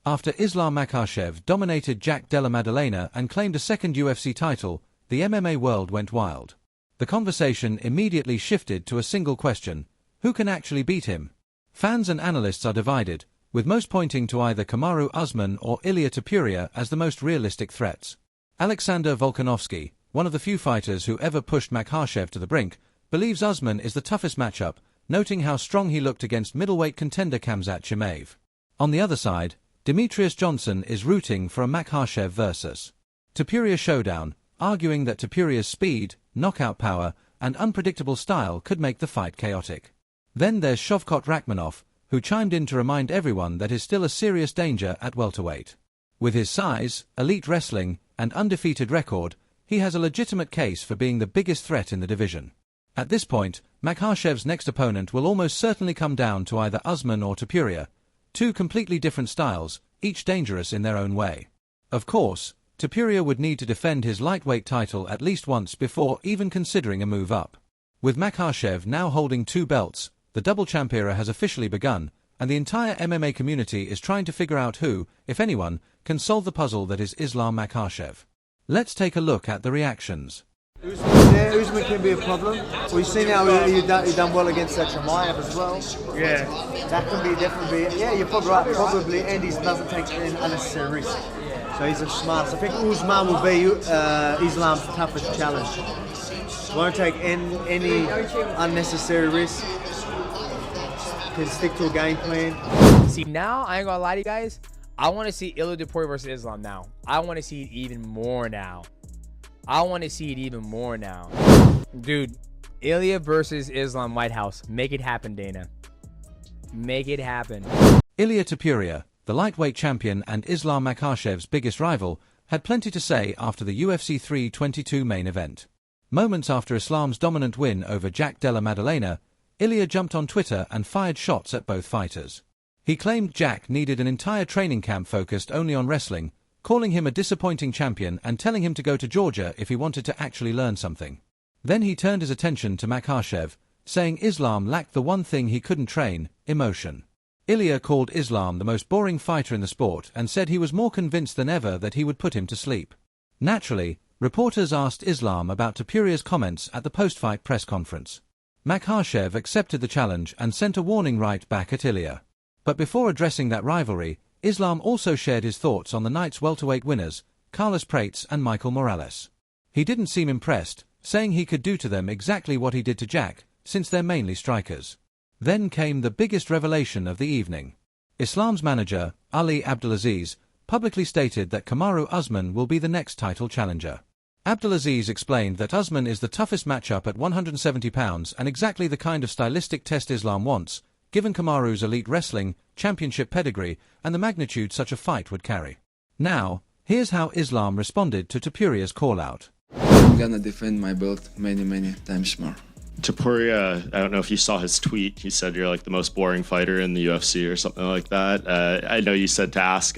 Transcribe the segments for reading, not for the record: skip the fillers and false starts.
After Islam Makhachev dominated Jack Della Maddalena and claimed a second UFC title, the MMA world went wild. The conversation immediately shifted to a single question: who can actually beat him? Fans and analysts are divided, with most pointing to either Kamaru Usman or Ilia Topuria as the most realistic threats. Alexander Volkanovski, one of the few fighters who ever pushed Makhachev to the brink, believes Usman is the toughest matchup, noting how strong he looked against middleweight contender Khamzat Chimaev. On the other side, Demetrius Johnson is rooting for a Makhachev versus Topuria showdown, arguing that Topuria's speed, knockout power, and unpredictable style could make the fight chaotic. Then there's Shavkat Rakhmonov, who chimed in to remind everyone that he's still a serious danger at welterweight. With his size, elite wrestling, and undefeated record, he has a legitimate case for being the biggest threat in the division. At this point, Makhachev's next opponent will almost certainly come down to either Usman or Topuria, two completely different styles, each dangerous in their own way. Of course, Topuria would need to defend his lightweight title at least once before even considering a move up. With Makhachev now holding 2 belts, the double champ era has officially begun, and the entire MMA community is trying to figure out who, if anyone, can solve the puzzle that is Islam Makhachev. Let's take a look at the reactions. Usman can be a problem. We've seen how you've done well against Chimaev as well. Yeah. That can be definitely, yeah, you're probably right, probably, and he doesn't take an unnecessary risk. So he's a smart. So I think Usman will be Islam's toughest challenge. Won't take any unnecessary risk. Can stick to a game plan. See, now, I ain't gonna lie to you guys, I want to see Ilia Topuria versus Islam now. I want to see it even more now. Dude, Ilia versus Islam White House. Make it happen, Dana. Make it happen. Ilia Topuria, the lightweight champion and Islam Makhachev's biggest rival, had plenty to say after the UFC 322 main event. Moments after Islam's dominant win over Jack Della Maddalena, Ilia jumped on Twitter and fired shots at both fighters. He claimed Jack needed an entire training camp focused only on wrestling, calling him a disappointing champion and telling him to go to Georgia if he wanted to actually learn something. Then he turned his attention to Makhachev, saying Islam lacked the one thing he couldn't train: emotion. Ilia called Islam the most boring fighter in the sport and said he was more convinced than ever that he would put him to sleep. Naturally, reporters asked Islam about Topuria's comments at the post-fight press conference. Makhachev accepted the challenge and sent a warning right back at Ilia. But before addressing that rivalry, Islam also shared his thoughts on the night's welterweight winners, Carlos Prates and Michael Morales. He didn't seem impressed, saying he could do to them exactly what he did to Jack, since they're mainly strikers. Then came the biggest revelation of the evening. Islam's manager, Ali Abdelaziz, publicly stated that Kamaru Usman will be the next title challenger. Abdelaziz explained that Usman is the toughest matchup at 170 pounds and exactly the kind of stylistic test Islam wants, given Kamaru's elite wrestling, championship pedigree, and the magnitude such a fight would carry. Now, here's how Islam responded to Topuria's call-out. I'm gonna defend my belt many times more. Topuria, I don't know if you saw his tweet. He said you're like the most boring fighter in the UFC or something like that. I know you said to ask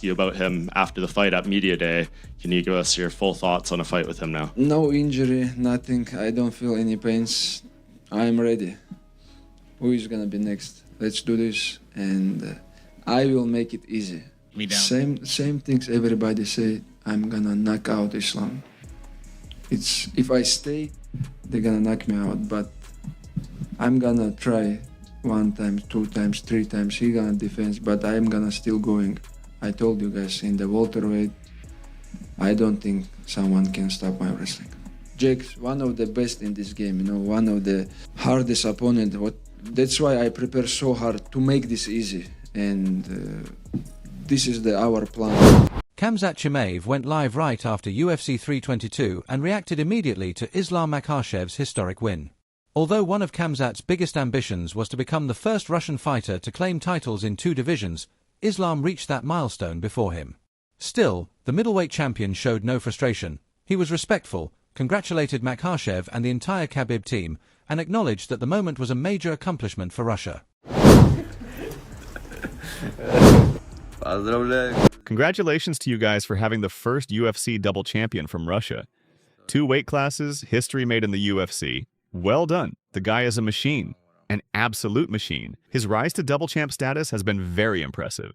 you about him after the fight at Media Day. Can you give us your full thoughts on a fight with him now? No injury, nothing. I don't feel any pains. I'm ready. Who is gonna be next? Let's do this, and I will make it easy. Me down. Same things everybody say. I'm gonna knock out Islam. It's if I stay, they're gonna knock me out. But I'm gonna try 1 time, 2 times, 3 times. He gonna defend, but I'm gonna still going. I told you guys in the welterweight, I don't think someone can stop my wrestling. Jake's one of the best in this game. You know, one of the hardest opponent. That's why I prepare so hard to make this easy, and this is our plan. Khamzat Chimaev went live right after UFC 322 and reacted immediately to Islam Makhachev's historic win. Although one of Khamzat's biggest ambitions was to become the first Russian fighter to claim titles in 2 divisions, Islam reached that milestone before him. Still, the middleweight champion showed no frustration. He was respectful, congratulated Makhachev and the entire Khabib team, and acknowledged that the moment was a major accomplishment for Russia. Congratulations to you guys for having the first UFC double champion from Russia. 2 weight classes, history made in the UFC. Well done. The guy is a machine. An absolute machine. His rise to double champ status has been very impressive.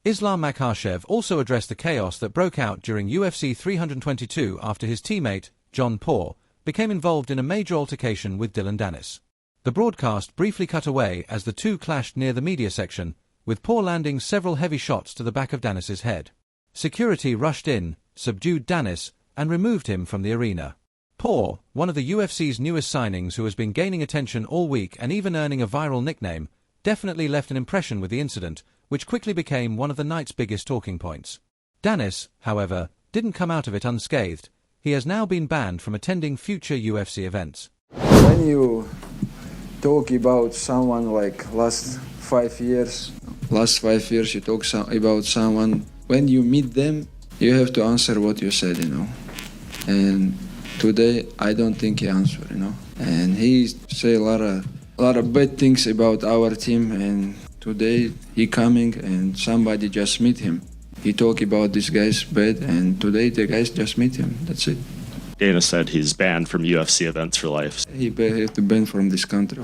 Islam Makhachev also addressed the chaos that broke out during UFC 322 after his teammate, John Paul, became involved in a major altercation with Dillon Danis. The broadcast briefly cut away as the two clashed near the media section, with Paul landing several heavy shots to the back of Danis's head. Security rushed in, subdued Danis, and removed him from the arena. Paul, one of the UFC's newest signings who has been gaining attention all week and even earning a viral nickname, definitely left an impression with the incident, which quickly became one of the night's biggest talking points. Danis, however, didn't come out of it unscathed. He has now been banned from attending future UFC events. When you talk about someone like last 5 years you talk about someone, when you meet them, you have to answer what you said, And today, I don't think he answered, And he say a lot of bad things about our team, and today he coming and somebody just meet him. He talk about this guy's bad, and today the guys just meet him. That's it. Dana said he's banned from UFC events for life. He have to ban from this country.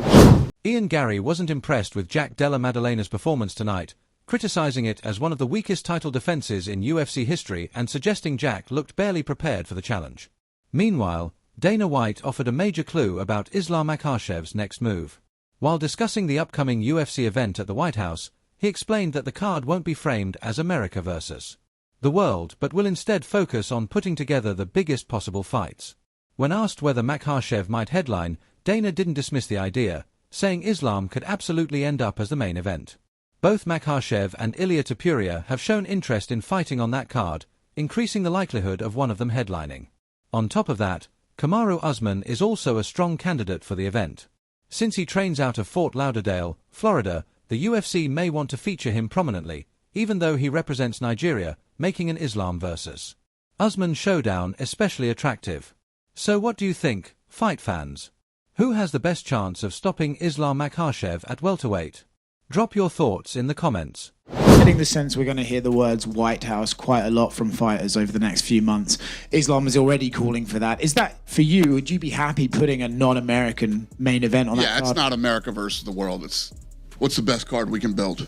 Ian Gary wasn't impressed with Jack Della Madalena's performance tonight, criticizing it as one of the weakest title defenses in UFC history and suggesting Jack looked barely prepared for the challenge. Meanwhile, Dana White offered a major clue about Islam Makhachev's next move. While discussing the upcoming UFC event at the White House, he explained that the card won't be framed as America versus the world, but will instead focus on putting together the biggest possible fights. When asked whether Makhachev might headline, Dana didn't dismiss the idea, saying Islam could absolutely end up as the main event. Both Makhachev and Ilia Topuria have shown interest in fighting on that card, increasing the likelihood of one of them headlining. On top of that, Kamaru Usman is also a strong candidate for the event. Since he trains out of Fort Lauderdale, Florida, the UFC may want to feature him prominently, even though he represents Nigeria, making an Islam versus Usman showdown especially attractive. So what do you think, fight fans? Who has the best chance of stopping Islam Makhachev at welterweight? Drop your thoughts in the comments. Getting the sense we're going to hear the words White House quite a lot from fighters over the next few months. Islam is already calling for that. Is that, for you, would you be happy putting a non-American main event on that card? Yeah, it's not America versus the world. It's what's the best card we can build.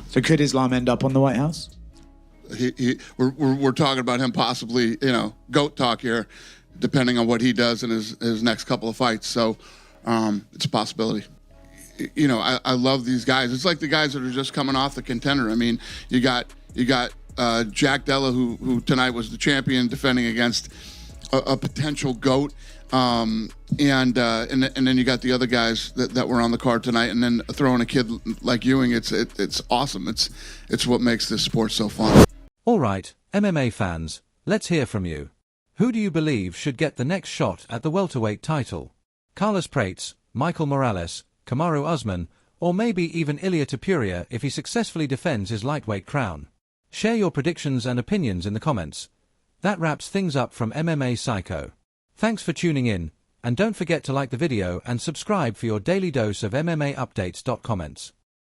So could Islam end up on the White House? We're talking about him possibly, GOAT talk here, depending on what he does in his next couple of fights. So it's a possibility. I love these guys. It's like the guys that are just coming off the Contender. I mean, you got Jack Della, who tonight was the champion, defending against a potential GOAT, and then you got the other guys that were on the card tonight, and then throwing a kid like Ewing. It's awesome. It's what makes this sport so fun. All right, MMA fans, let's hear from you. Who do you believe should get the next shot at the welterweight title? Carlos Prates, Michael Morales, Kamaru Usman, or maybe even Ilia Topuria if he successfully defends his lightweight crown? Share your predictions and opinions in the comments. That wraps things up from MMA Psycho. Thanks for tuning in, and don't forget to like the video and subscribe for your daily dose of MMA updates. Comments.